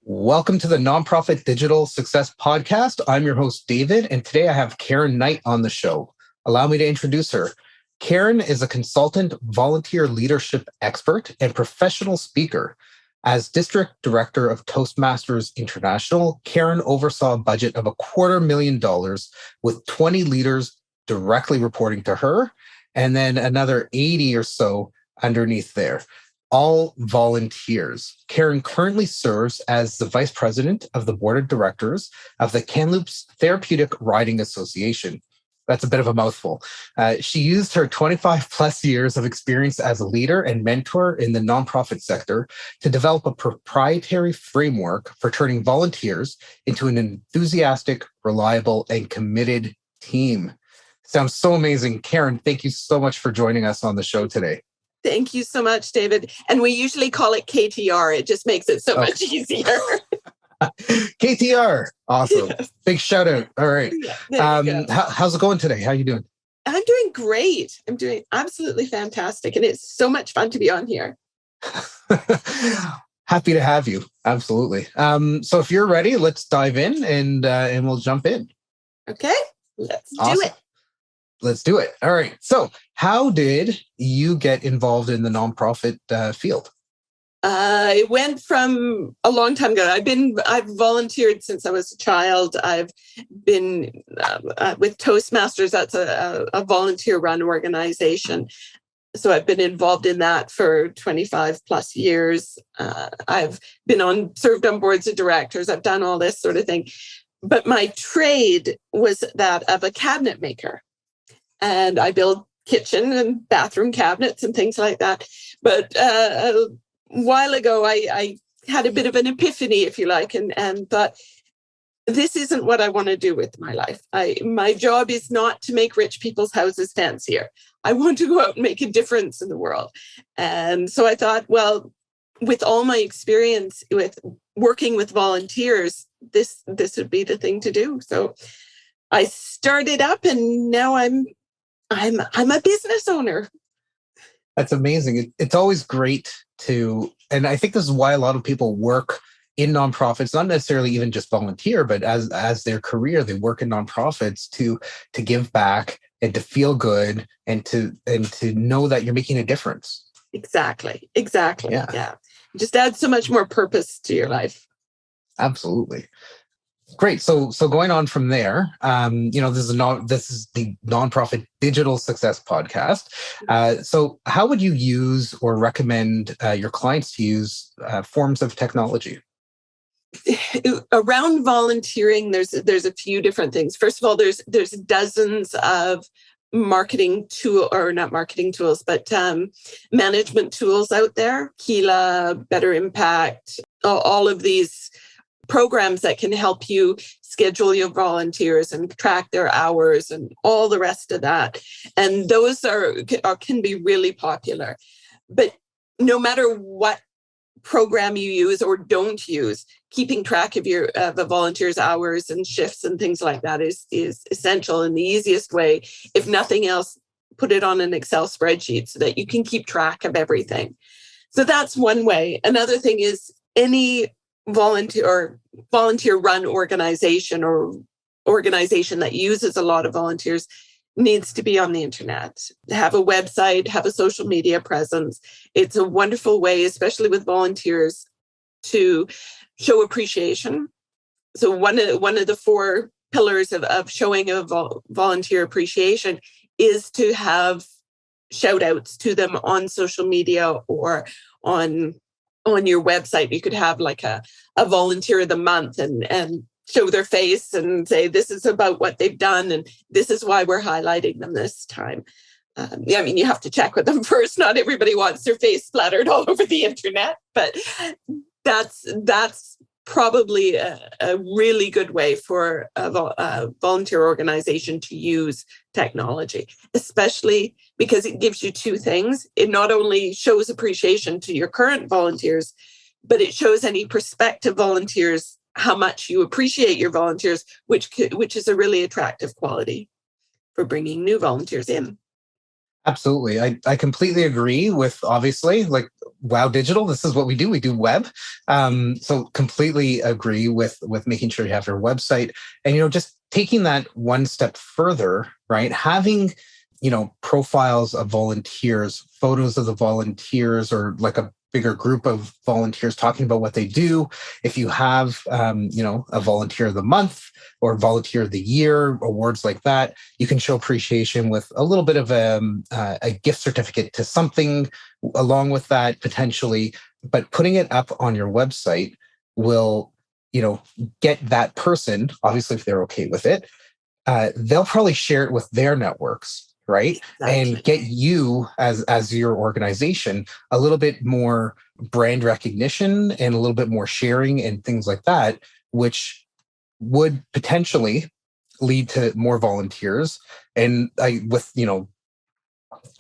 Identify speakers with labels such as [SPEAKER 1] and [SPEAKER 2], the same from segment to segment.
[SPEAKER 1] Welcome to the Nonprofit Digital Success Podcast. I'm your host, David, and today I have Karen Knight on the show. Allow me to introduce her. Karen is a consultant, volunteer leadership expert, and professional speaker. As District Director of Toastmasters International, Karen oversaw a budget of $250,000 with 20 leaders directly reporting to her, and then another 80 or so underneath there. All volunteers. Karen currently serves as the Vice President of the Board of Directors of the Kamloops Therapeutic Riding Association. That's a bit of a mouthful. She used her 25 plus years of experience as a leader and mentor in the nonprofit sector to develop a proprietary framework for turning volunteers into an enthusiastic, reliable, and committed team. Sounds so amazing. Karen, thank you so much for joining us on the show today.
[SPEAKER 2] Thank you so much, David. And we usually call it KTR. It just makes it so much easier.
[SPEAKER 1] KTR. Awesome. Yes. Big shout out. All right.
[SPEAKER 2] Yeah,
[SPEAKER 1] how's it going today? How are you doing?
[SPEAKER 2] I'm doing great. I'm doing absolutely fantastic. And it's so much fun to be on here.
[SPEAKER 1] Happy to have you. Absolutely. So if you're ready, let's dive in and we'll jump in.
[SPEAKER 2] Okay. Let's do it.
[SPEAKER 1] Let's do it. All right. So how did you get involved in the nonprofit field?
[SPEAKER 2] It went from a long time ago. I've volunteered since I was a child. I've been with Toastmasters. That's a volunteer-run organization. So I've been involved in that for 25 plus years. I've served on boards of directors. I've done all this sort of thing. But my trade was that of a cabinet maker. And I build kitchen and bathroom cabinets and things like that. But a while ago, I had a bit of an epiphany, if you like, and thought, this isn't what I want to do with my life. My job is not to make rich people's houses fancier. I want to go out and make a difference in the world. And so I thought, well, with all my experience with working with volunteers, this would be the thing to do. So I started up, and now I'm a business owner.
[SPEAKER 1] That's amazing. It's always great and I think this is why a lot of people work in nonprofits, not necessarily even just volunteer, but as their career, they work in nonprofits to give back and to feel good and to know that you're making a difference.
[SPEAKER 2] Exactly. Yeah. Just add so much more purpose to your life.
[SPEAKER 1] Absolutely. Great. So going on from there, this is the Nonprofit Digital Success Podcast. So how would you use or recommend your clients to use forms of technology?
[SPEAKER 2] Around volunteering, there's a few different things. First of all, there's dozens of management tools out there. Keela, Better Impact, all of these programs that can help you schedule your volunteers and track their hours and all the rest of that. And those can be really popular. But no matter what program you use or don't use, keeping track of the volunteers' hours and shifts and things like that is essential. And the easiest way, if nothing else, put it on an Excel spreadsheet so that you can keep track of everything. So that's one way. Another thing is any volunteer run organization or organization that uses a lot of volunteers needs to be on the internet, have a website, have a social media presence. It's a wonderful way, especially with volunteers, to show appreciation. So one of the four pillars of showing a volunteer appreciation is to have shout outs to them on social media or on your website. You could have like a volunteer of the month and show their face and say, this is about what they've done. And this is why we're highlighting them this time. You have to check with them first. Not everybody wants their face splattered all over the internet, but that's probably a really good way for a volunteer organization to use technology, especially because it gives you two things. It not only shows appreciation to your current volunteers, but it shows any prospective volunteers how much you appreciate your volunteers, which is a really attractive quality for bringing new volunteers in.
[SPEAKER 1] Absolutely. I completely agree with, obviously, like wow digital. This is what we do. We do web. So completely agree with making sure you have your website, and just taking that one step further, right? Having profiles of volunteers, photos of the volunteers, or like a bigger group of volunteers talking about what they do. If you have a volunteer of the month or volunteer of the year, awards like that, you can show appreciation with a little bit of a gift certificate to something along with that potentially. But putting it up on your website will get that person, obviously if they're okay with it, they'll probably share it with their networks, right?
[SPEAKER 2] Exactly.
[SPEAKER 1] And get you as your organization a little bit more brand recognition and a little bit more sharing and things like that, which would potentially lead to more volunteers. And with the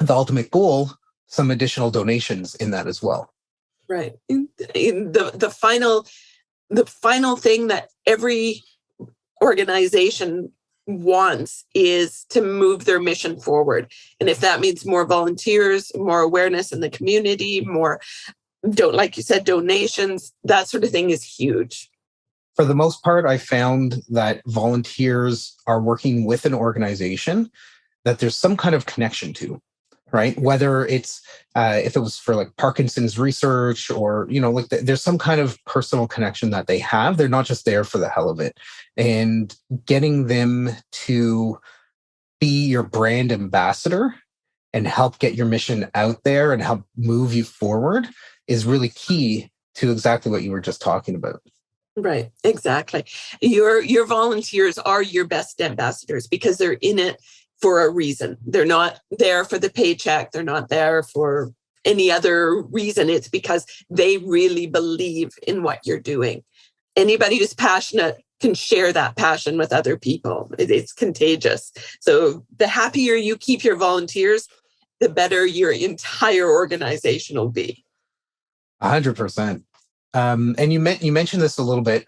[SPEAKER 1] ultimate goal, some additional donations in that as well.
[SPEAKER 2] Right. The final thing that every organization wants is to move their mission forward. And if that means more volunteers, more awareness in the community, more, like you said, donations, that sort of thing is huge.
[SPEAKER 1] For the most part, I found that volunteers are working with an organization that there's some kind of connection to, right? Whether it's if it was for like Parkinson's research or, there's some kind of personal connection that they have. They're not just there for the hell of it. And getting them to be your brand ambassador and help get your mission out there and help move you forward is really key to exactly what you were just talking about.
[SPEAKER 2] Right, exactly. Your volunteers are your best ambassadors because they're in it for a reason. They're not there for the paycheck. They're not there for any other reason. It's because they really believe in what you're doing. Anybody who's passionate can share that passion with other people. It's contagious. So the happier you keep your volunteers, the better your entire organization will be.
[SPEAKER 1] 100%. And you mentioned this a little bit,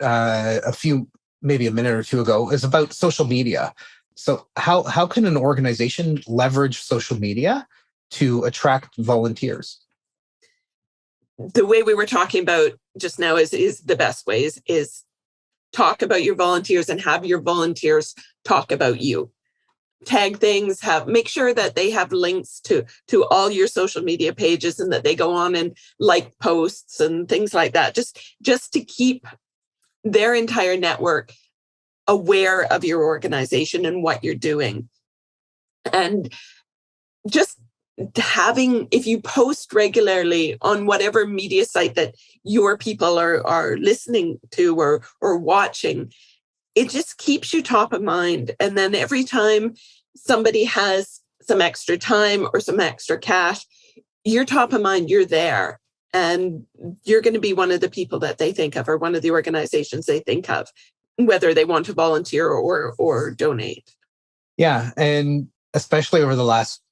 [SPEAKER 1] maybe a minute or two ago, is about social media. So how can an organization leverage social media to attract volunteers?
[SPEAKER 2] The way we were talking about just now is the best way is talk about your volunteers and have your volunteers talk about you. Tag things, make sure that they have links to all your social media pages and that they go on and like posts and things like that, just to keep their entire network aware of your organization and what you're doing. And just if you post regularly on whatever media site that your people are listening to or watching, it just keeps you top of mind. And then every time somebody has some extra time or some extra cash, you're top of mind, you're there. And you're going to be one of the people that they think of or one of the organizations they think of, whether they want to volunteer or donate.
[SPEAKER 1] Yeah. And especially over the last,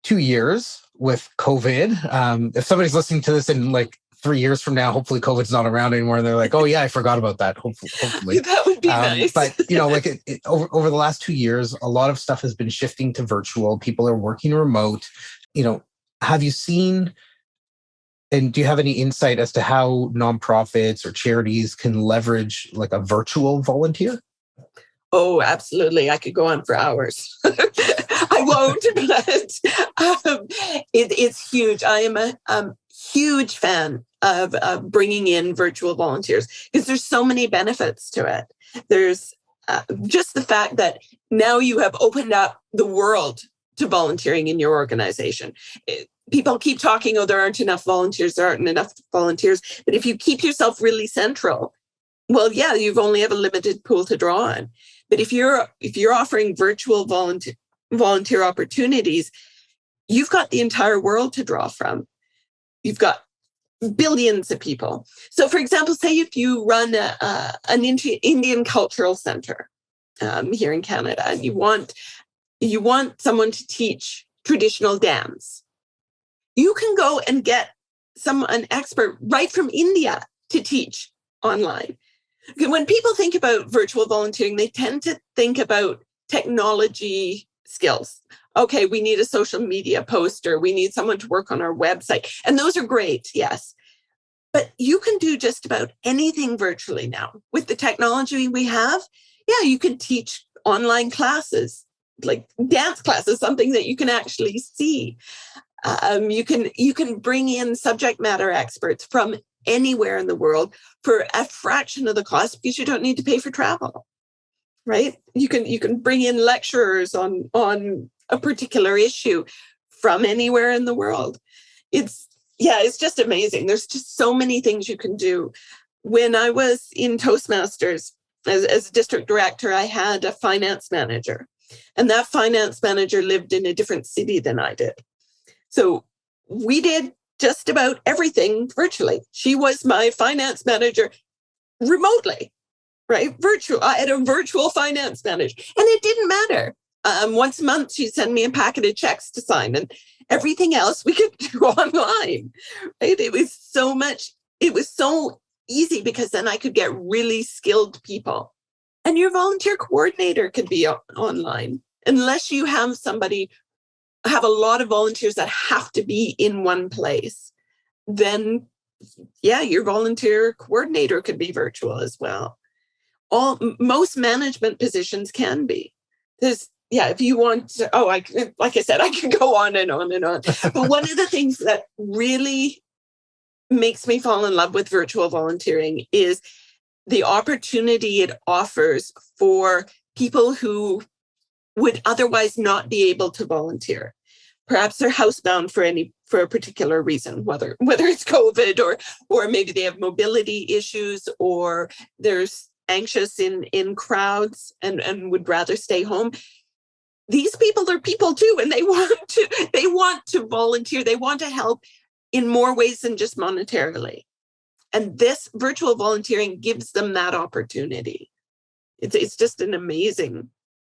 [SPEAKER 1] 2 years with COVID, if somebody's listening to this in like 3 years from now, hopefully COVID's not around anymore. And they're like, oh yeah, I forgot about that. Hopefully.
[SPEAKER 2] That would be nice.
[SPEAKER 1] But over the last 2 years, a lot of stuff has been shifting to virtual. People are working remote. Have you seen, and do you have any insight as to how nonprofits or charities can leverage like a virtual volunteer?
[SPEAKER 2] Oh, absolutely. I could go on for hours. I won't, but it's huge. I am a huge fan of bringing in virtual volunteers because there's so many benefits to it. There's just the fact that now you have opened up the world to volunteering in your organization. People keep talking, oh, there aren't enough volunteers. But if you keep yourself really central, well, yeah, you've only have a limited pool to draw on. But if you're offering virtual volunteer opportunities, you've got the entire world to draw from. You've got billions of people. So, for example, say if you run an Indian cultural center here in Canada, and you want someone to teach traditional dance, you can go and get an expert right from India to teach online. When people think about virtual volunteering, they tend to think about technology skills. okay, we need a social media poster. We need someone to work on our website. And those are great, yes. But you can do just about anything virtually now. With the technology we have, yeah, you can teach online classes, like dance classes, something that you can actually see. You can bring in subject matter experts from anywhere in the world for a fraction of the cost because you don't need to pay for travel, right? You can bring in lecturers on a particular issue from anywhere in the world. It's just amazing. There's just so many things you can do. When I was in Toastmasters as a district director, I had a finance manager, and that finance manager lived in a different city than I did. So we did just about everything virtually. She was my finance manager remotely, right? Virtual. I had a virtual finance manager, and it didn't matter. Once a month, she'd send me a packet of checks to sign, and everything else we could do online, right? It was so easy because then I could get really skilled people. And your volunteer coordinator could be online, unless you have a lot of volunteers that have to be in one place. Then, yeah, your volunteer coordinator could be virtual as well. Most management positions can be. If you want to, like I said, I could go on and on and on. But one of the things that really makes me fall in love with virtual volunteering is the opportunity it offers for people who would otherwise not be able to volunteer. Perhaps they're housebound for a particular reason, whether it's COVID or maybe they have mobility issues, or they're anxious in crowds and would rather stay home. These people are people too, and they want to volunteer. They want to help in more ways than just monetarily. And this virtual volunteering gives them that opportunity. It's just an amazing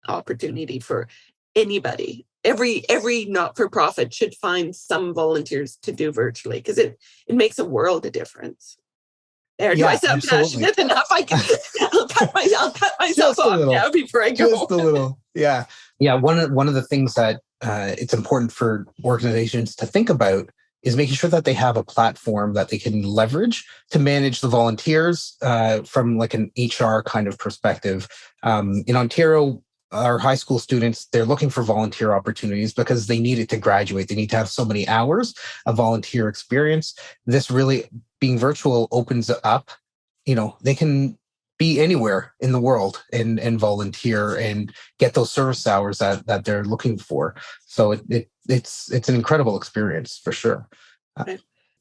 [SPEAKER 2] opportunity for anybody. Every not-for-profit should find some volunteers to do virtually, because it makes a world of difference. Do I sound passionate enough? I'll cut myself off now before I go.
[SPEAKER 1] Just a little, yeah. One of the things that it's important for organizations to think about is making sure that they have a platform that they can leverage to manage the volunteers from like an HR kind of perspective. In Ontario, our high school students, they're looking for volunteer opportunities because they need it to graduate. They need to have so many hours of volunteer experience. This really, being virtual, opens up, they can be anywhere in the world and volunteer and get those service hours that they're looking for. So it's an incredible experience for sure.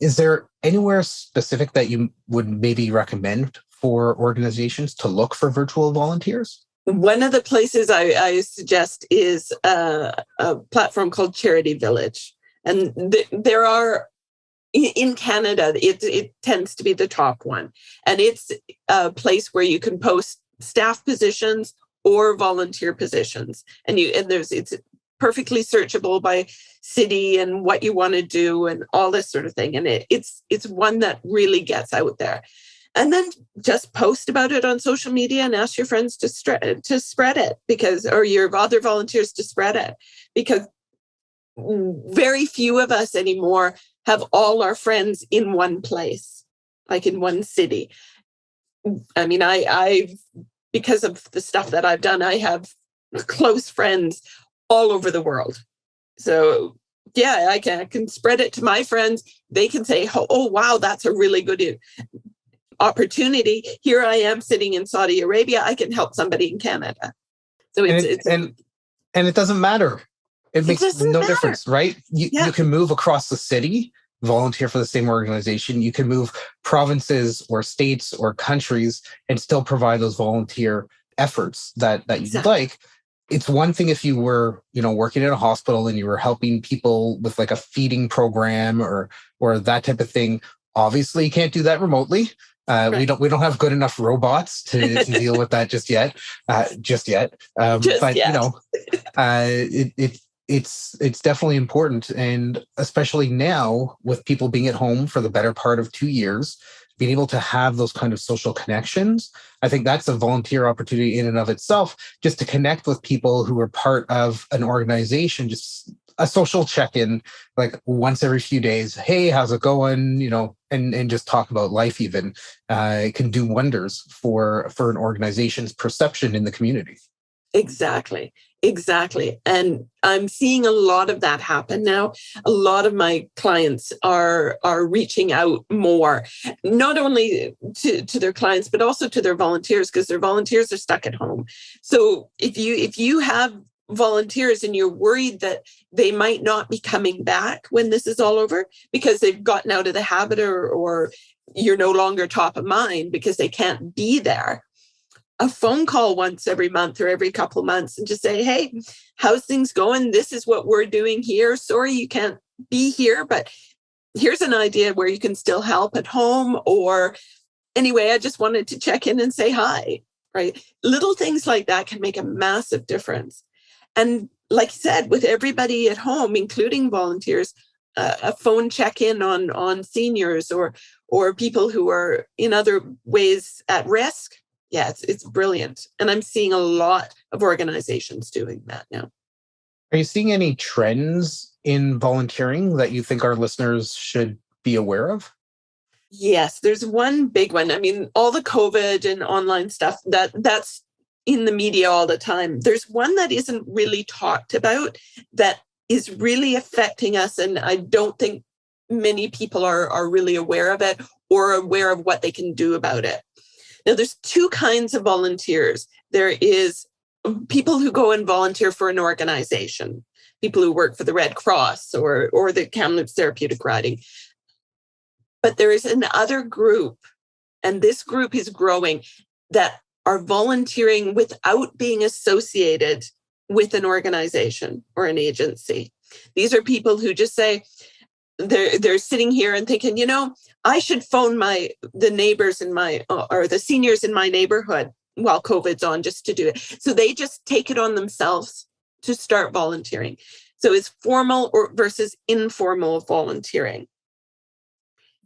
[SPEAKER 1] Is there anywhere specific that you would maybe recommend for organizations to look for virtual volunteers?
[SPEAKER 2] One of the places I suggest is a platform called Charity Village. And there are, in Canada, it tends to be the top one. And it's a place where you can post staff positions or volunteer positions. It's perfectly searchable by city and what you want to do and all this sort of thing. And it's one that really gets out there. And then just post about it on social media and ask your friends to spread it, or your other volunteers to spread it, because very few of us anymore have all our friends in one place, like in one city. I mean, I because of the stuff that I've done, I have close friends all over the world. So yeah, I can spread it to my friends. They can say, oh, wow, that's a really good opportunity. Here I am sitting in Saudi Arabia. I can help somebody in Canada. So
[SPEAKER 1] and it doesn't matter. It makes no difference, right? You can move across the city, volunteer for the same organization. You can move provinces or states or countries and still provide those volunteer efforts that you'd like. It's one thing if you were, working at a hospital and you were helping people with like a feeding program or that type of thing. Obviously, you can't do that remotely. Right. We don't have good enough robots to deal with that just yet. It's definitely important, and especially now with people being at home for the better part of 2 years, being able to have those kind of social connections, I think that's a volunteer opportunity in and of itself, just to connect with people who are part of an organization, just a social check-in, like once every few days. Hey, how's it going? And just talk about life even. It can do wonders for an organization's perception in the community.
[SPEAKER 2] Exactly. And I'm seeing a lot of that happen now. A lot of my clients are reaching out more, not only to their clients, but also to their volunteers, because their volunteers are stuck at home. So if you have volunteers and you're worried that they might not be coming back when this is all over because they've gotten out of the habit, or you're no longer top of mind because they can't be there, a phone call once every month or every couple of months and just say, hey, how's things going? This is what we're doing here. Sorry, you can't be here, but here's an idea where you can still help at home. Or anyway, I just wanted to check in and say hi, right? Little things like that can make a massive difference. And like I said, with everybody at home, including volunteers, a phone check-in on seniors or people who are in other ways at risk. Yeah, it's brilliant. And I'm seeing a lot of organizations doing that now.
[SPEAKER 1] Are you seeing any trends in volunteering that you think our listeners should be aware of?
[SPEAKER 2] Yes, there's one big one. I mean, all the COVID and online stuff, that's in the media all the time. There's one that isn't really talked about that is really affecting us. And I don't think many people are really aware of it or aware of what they can do about it. Now, there's two kinds of volunteers. There is people who go and volunteer for an organization, people who work for the Red Cross or the Kamloops Therapeutic Riding. But there is another group, and this group is growing, that are volunteering without being associated with an organization or an agency. These are people who just say, they're sitting here and thinking, I should phone the neighbors or the seniors in my neighborhood while COVID's on, just to do it. So they just take it on themselves to start volunteering. So it's formal versus informal volunteering.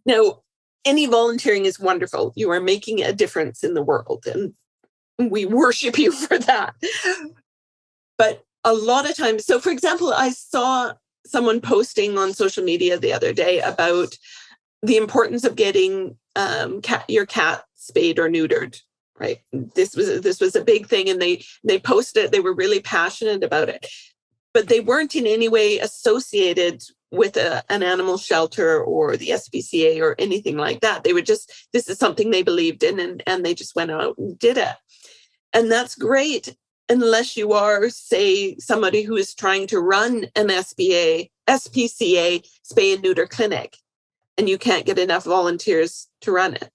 [SPEAKER 2] Now, any volunteering is wonderful. You are making a difference in the world, and we worship you for that. But a lot of times, so for example, I saw someone posting on social media the other day about the importance of getting your cat spayed or neutered. Right, this was a big thing, and they posted it. They were really passionate about it, but they weren't in any way associated with an animal shelter or the SPCA or anything like that. They were just, this is something they believed in, and they just went out and did it. And that's great, unless you are, say, somebody who is trying to run an SPCA spay and neuter clinic, and you can't get enough volunteers to run it,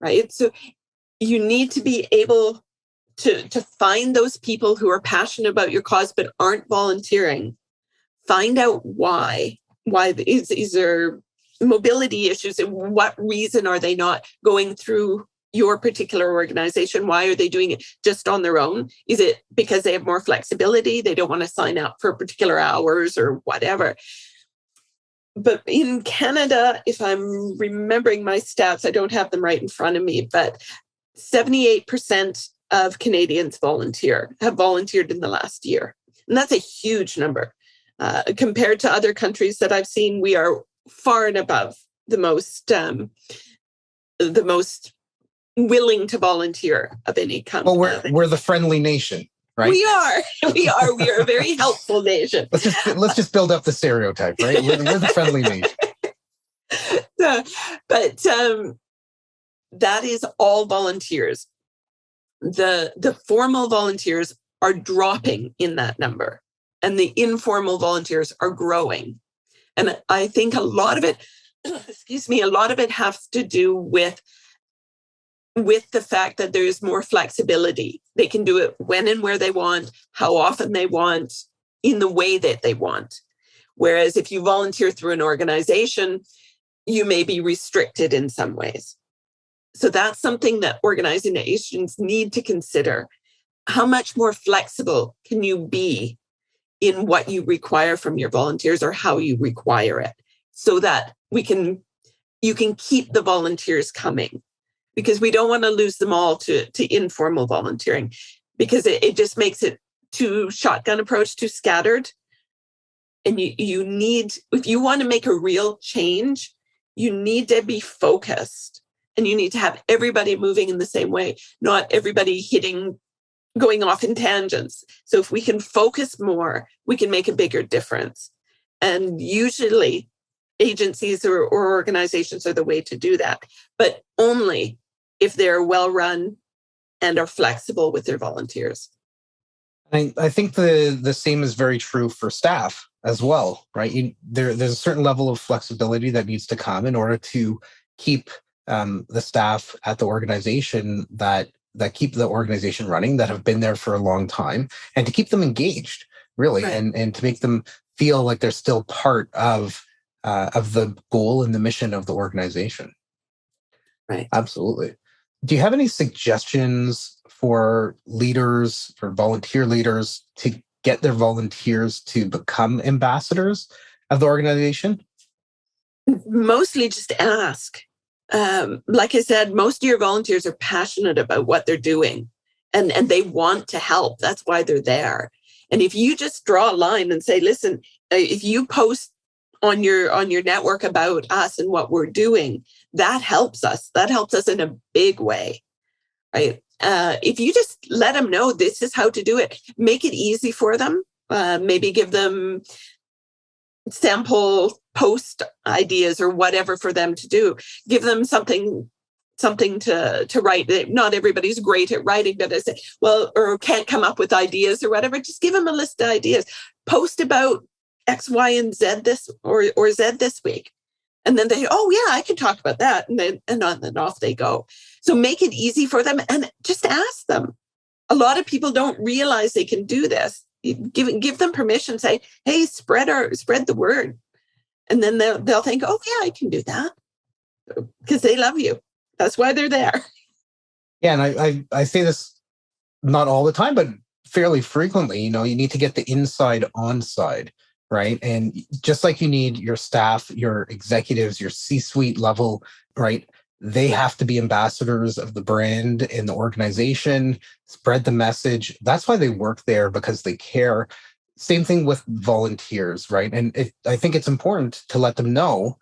[SPEAKER 2] right? So you need to be able to find those people who are passionate about your cause but aren't volunteering. Find out why these are mobility issues, and what reason are they not going through your particular organization? Why are they doing it just on their own? Is it because they have more flexibility? They don't want to sign up for particular hours or whatever. But in Canada, if I'm remembering my stats, I don't have them right in front of me, but 78% of Canadians have volunteered in the last year. And that's a huge number. Compared to other countries that I've seen, we are far and above the most willing to volunteer of any country.
[SPEAKER 1] Well, we're the friendly nation, right?
[SPEAKER 2] We are a very helpful nation.
[SPEAKER 1] Let's just build up the stereotype, right? We're the friendly nation.
[SPEAKER 2] But that is all volunteers. The formal volunteers are dropping in that number, and the informal volunteers are growing. And I think a lot of it has to do with the fact that there's more flexibility. They can do it when and where they want, how often they want, in the way that they want. Whereas if you volunteer through an organization, you may be restricted in some ways. So that's something that organizations need to consider. How much more flexible can you be in what you require from your volunteers, or how you require it, so that we can you can keep the volunteers coming, because we don't want to lose them all to informal volunteering, because it just makes it too shotgun approach, too scattered. And you need, if you want to make a real change, you need to be focused, and you need to have everybody moving in the same way, not everybody going off in tangents. So if we can focus more, we can make a bigger difference. And usually agencies or organizations are the way to do that, but only if they're well run and are flexible with their volunteers.
[SPEAKER 1] I think the same is very true for staff as well, right? There's a certain level of flexibility that needs to come in order to keep the staff at the organization that keep the organization running, that have been there for a long time, and to keep them engaged, really,
[SPEAKER 2] Right.
[SPEAKER 1] and to make them feel like they're still part of the goal and the mission of the organization.
[SPEAKER 2] Right.
[SPEAKER 1] Absolutely. Do you have any suggestions for leaders, for volunteer leaders, to get their volunteers to become ambassadors of the organization?
[SPEAKER 2] Mostly just ask. Like I said, most of your volunteers are passionate about what they're doing, and they want to help. That's why they're there. And if you just draw a line and say, listen, if you post on your network about us and what we're doing, that helps us. That helps us in a big way, right? If you just let them know this is how to do it, make it easy for them. Maybe give them sample post ideas or whatever for them to do. Give them something to write. Not everybody's great at writing, but I say, well, or can't come up with ideas or whatever. Just give them a list of ideas. Post about X, Y, and Z this or Z this week. And then they, oh yeah, I can talk about that. And then off they go. So make it easy for them and just ask them. A lot of people don't realize they can do this. Give them permission, say, hey, spread the word. And then they'll think, oh yeah, I can do that. Because they love you. That's why they're there.
[SPEAKER 1] Yeah, and I say this not all the time, but fairly frequently. You need to get the inside on side, right? And just like you need your staff, your executives, your C-suite level, right? They have to be ambassadors of the brand and the organization, spread the message. That's why they work there, because they care. Same thing with volunteers, right? And I think it's important to let them know,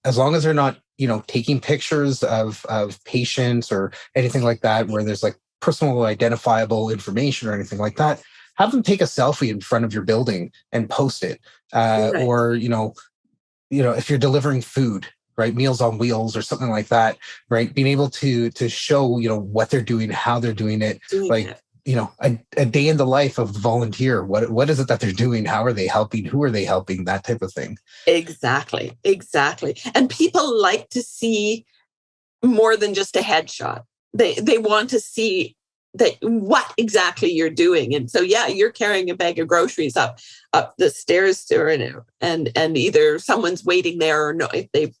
[SPEAKER 1] as long as they're not, taking pictures of patients or anything like that, where there's like personal identifiable information or anything like that, have them take a selfie in front of your building and post it.
[SPEAKER 2] Right.
[SPEAKER 1] Or, if you're delivering food, right, Meals on Wheels or something like that, right, being able to show, what they're doing, how they're doing it, a day in the life of the volunteer. What is it that they're doing? How are they helping? Who are they helping? That type of thing.
[SPEAKER 2] Exactly. And people like to see more than just a headshot. They want to see that what exactly you're doing. And so, yeah, you're carrying a bag of groceries up the stairs and either someone's waiting there or no, if they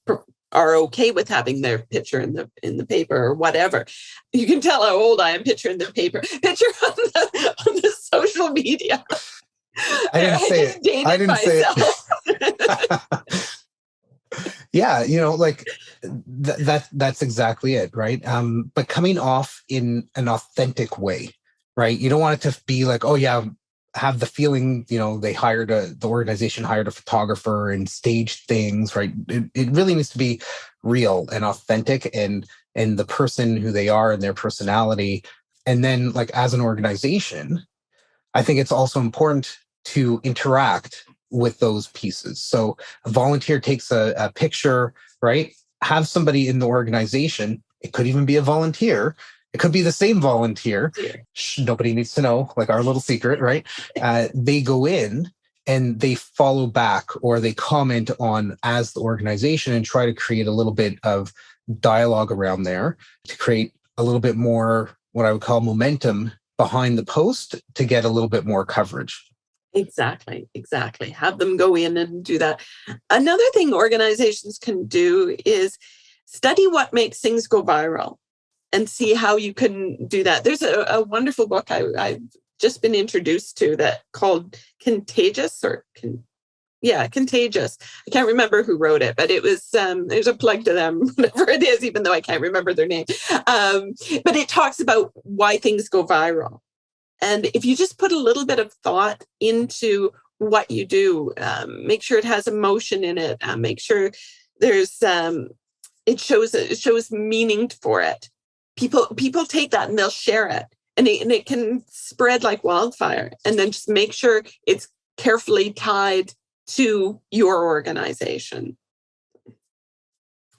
[SPEAKER 2] are okay with having their picture in the paper or whatever. You can tell how old I am. Picture in the paper, picture on the social media.
[SPEAKER 1] I didn't say it. I didn't say it. Yeah, that's exactly it, right? But coming off in an authentic way, right? You don't want it to be like, oh yeah, have the feeling, the organization hired a photographer and staged things, right? It really needs to be real and authentic, and the person who they are and their personality. And then, like, as an organization, I think it's also important to interact with those pieces. So a volunteer takes a picture, right? Have somebody in the organization. It could even be a volunteer. It could be the same volunteer. Nobody needs to know, like our little secret, right? They go in and they follow back, or they comment on as the organization, and try to create a little bit of dialogue around there to create a little bit more, what I would call, momentum behind the post, to get a little bit more coverage.
[SPEAKER 2] Exactly. Have them go in and do that. Another thing organizations can do is study what makes things go viral and see how you can do that. There's a wonderful book I've just been introduced to that called Contagious, or Yeah, Contagious. I can't remember who wrote it, but it was there's a plug to them, whatever it is, even though I can't remember their name. But it talks about why things go viral. And if you just put a little bit of thought into what you do, make sure it has emotion in it, make sure there's it shows meaning for it. People take that and they'll share it, and it can spread like wildfire. And then just make sure it's carefully tied to your organization.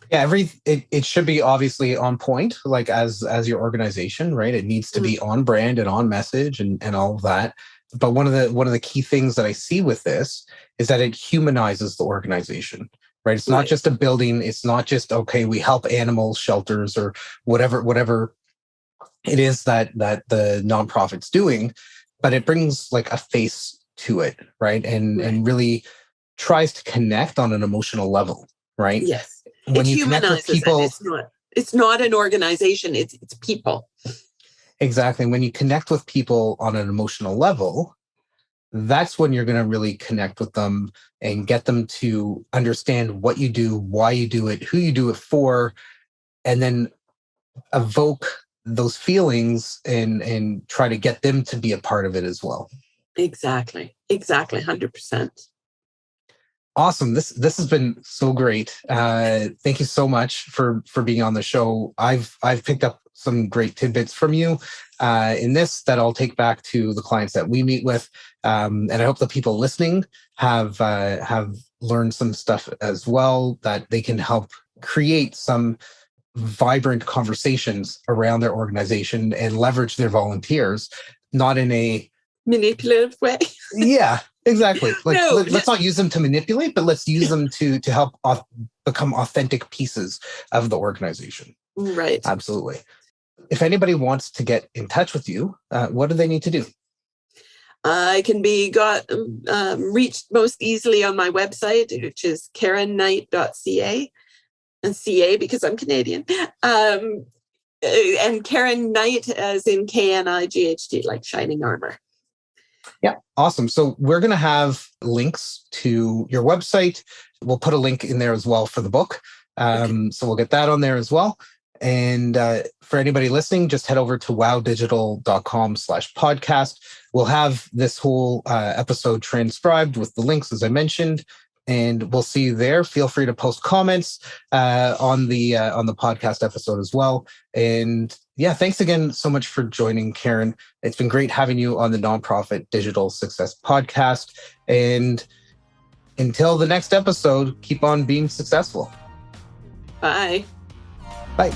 [SPEAKER 1] Yeah, it should be obviously on point, like as your organization, right? It needs to be on brand and on message and all of that. But one of the key things that I see with this is that it humanizes the organization, right? It's not just a building. It's not just, okay, we help animal shelters or whatever it is that the nonprofit's doing, but it brings like a face to it, right? And really tries to connect on an emotional level, right?
[SPEAKER 2] Yes.
[SPEAKER 1] When
[SPEAKER 2] it
[SPEAKER 1] you connect with people,
[SPEAKER 2] it's not an organization, it's people.
[SPEAKER 1] Exactly. When you connect with people on an emotional level, that's when you're going to really connect with them and get them to understand what you do, why you do it, who you do it for, and then evoke those feelings and try to get them to be a part of it as well.
[SPEAKER 2] Exactly. 100%.
[SPEAKER 1] Awesome. This has been so great. Thank you so much for being on the show. I've picked up some great tidbits from you in this that I'll take back to the clients that we meet with, and I hope the people listening have learned some stuff as well that they can help create some vibrant conversations around their organization and leverage their volunteers, not in a
[SPEAKER 2] manipulative way.
[SPEAKER 1] Yeah, exactly. Like, let's not use them to manipulate, but let's use them to help become authentic pieces of the organization.
[SPEAKER 2] Right.
[SPEAKER 1] Absolutely. If anybody wants to get in touch with you, what do they need to do?
[SPEAKER 2] I can be reached most easily on my website, which is karenknight.ca, and CA because I'm Canadian. And Karen Knight as in KNIGHT, like shining armor.
[SPEAKER 1] Yeah, awesome. So we're going to have links to your website. We'll put a link in there as well for the book. So we'll get that on there as well. And for anybody listening, just head over to wowdigital.com/podcast. We'll have this whole episode transcribed with the links, as I mentioned, and we'll see you there. Feel free to post comments on the podcast episode as well. And yeah, thanks again so much for joining, Karen. It's been great having you on the Nonprofit Digital Success Podcast. And until the next episode, keep on being successful.
[SPEAKER 2] Bye.
[SPEAKER 1] Bye.